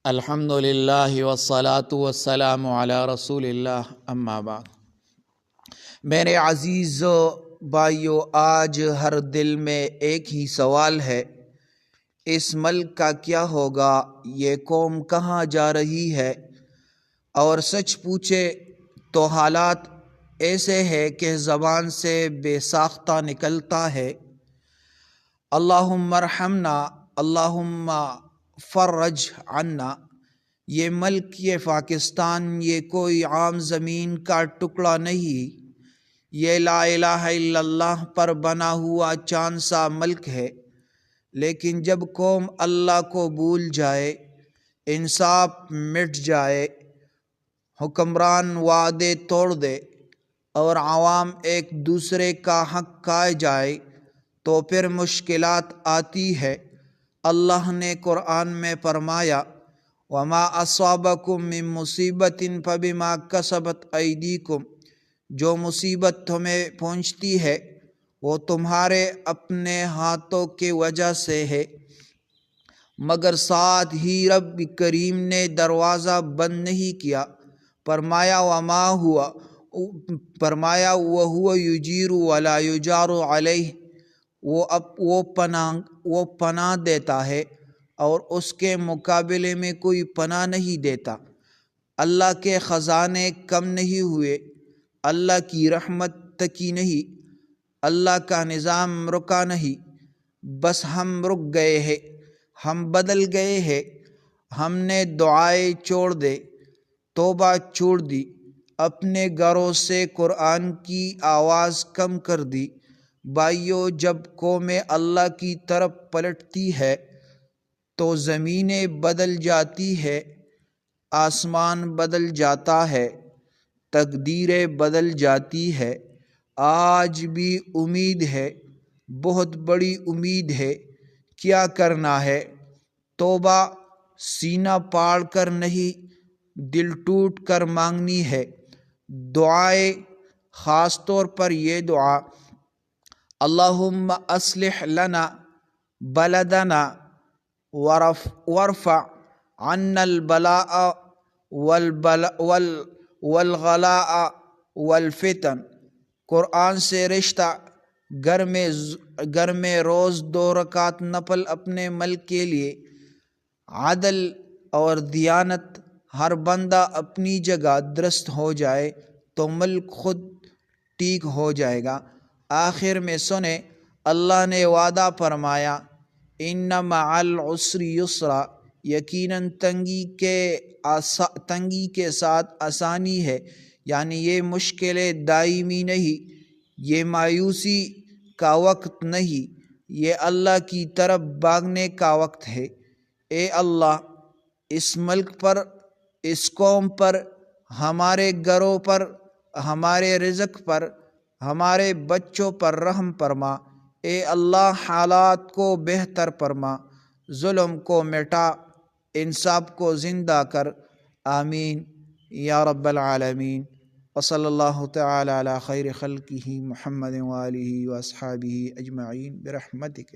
الحمدللہ والصلاة والسلام علی رسول اللہ، اما بعد۔ میرے عزیز بھائیو، آج ہر دل میں ایک ہی سوال ہے، اس ملک کا کیا ہوگا؟ یہ قوم کہاں جا رہی ہے؟ اور سچ پوچھے تو حالات ایسے ہے کہ زبان سے بے ساختہ نکلتا ہے، اللہم ارحمنا، اللہم فرج عنا۔ یہ ملک، یہ پاکستان، یہ کوئی عام زمین کا ٹکڑا نہیں، یہ لا الہ الا اللہ پر بنا ہوا چاند سا ملک ہے۔ لیکن جب قوم اللہ کو بھول جائے، انصاف مٹ جائے، حکمران وعدے توڑ دے اور عوام ایک دوسرے کا حق کھائے جائے تو پھر مشکلات آتی ہے۔ اللہ نے قرآن میں فرمایا، وَمَا أَصَابَكُم مِّن مُّصِيبَةٍ فَبِمَا كَسَبَتْ أَيْدِيكُمْ۔ جو مصیبت تمہیں پہنچتی ہے وہ تمہارے اپنے ہاتھوں کی وجہ سے ہے، مگر ساتھ ہی رب کریم نے دروازہ بند نہیں کیا، فرمایا وَهُوَ يُجِيرُ وَلَا يُجَارُ عَلَيْهِ۔ وہ پناہ دیتا ہے اور اس کے مقابلے میں کوئی پناہ نہیں دیتا۔ اللہ کے خزانے کم نہیں ہوئے، اللہ کی رحمت تکی نہیں، اللہ کا نظام رکا نہیں، بس ہم رک گئے ہیں، ہم بدل گئے ہیں، ہم نے دعائیں چھوڑ دے، توبہ چھوڑ دی، اپنے گھروں سے قرآن کی آواز کم کر دی۔ بھائیو، جب قومیں اللہ کی طرف پلٹتی ہے تو زمینیں بدل جاتی ہے، آسمان بدل جاتا ہے، تقدیریں بدل جاتی ہے۔ آج بھی امید ہے، بہت بڑی امید ہے۔ کیا کرنا ہے؟ توبہ سینہ پھاڑ کر نہیں، دل ٹوٹ کر مانگنی ہے۔ دعائیں، خاص طور پر یہ دعا، اللہم اصلح لنا بلدنا وارفع عنا البلاء والغلاء والفتن۔ قرآن سے رشتہ، گھر میں روز 2 رکعت نفل اپنے ملک کے لیے، عدل اور دیانت، ہر بندہ اپنی جگہ درست ہو جائے تو ملک خود ٹھیک ہو جائے گا۔ آخر میں سنیں، اللہ نے وعدہ فرمایا، ان مع العسر یسرا، یقیناً تنگی کے ساتھ آسانی ہے، یعنی یہ مشکلیں دائمی نہیں، یہ مایوسی کا وقت نہیں، یہ اللہ کی طرف بھاگنے کا وقت ہے۔ اے اللہ، اس ملک پر، اس قوم پر، ہمارے گھروں پر، ہمارے رزق پر، ہمارے بچوں پر رحم فرما۔ اے اللہ، حالات کو بہتر فرما، ظلم کو مٹا، انصاف کو زندہ کر، آمین یا رب العالمین۔ وصلی اللہ تعالی علی خیر خلقہ محمد وآلہ واصحابہ اجمعین برحمتک۔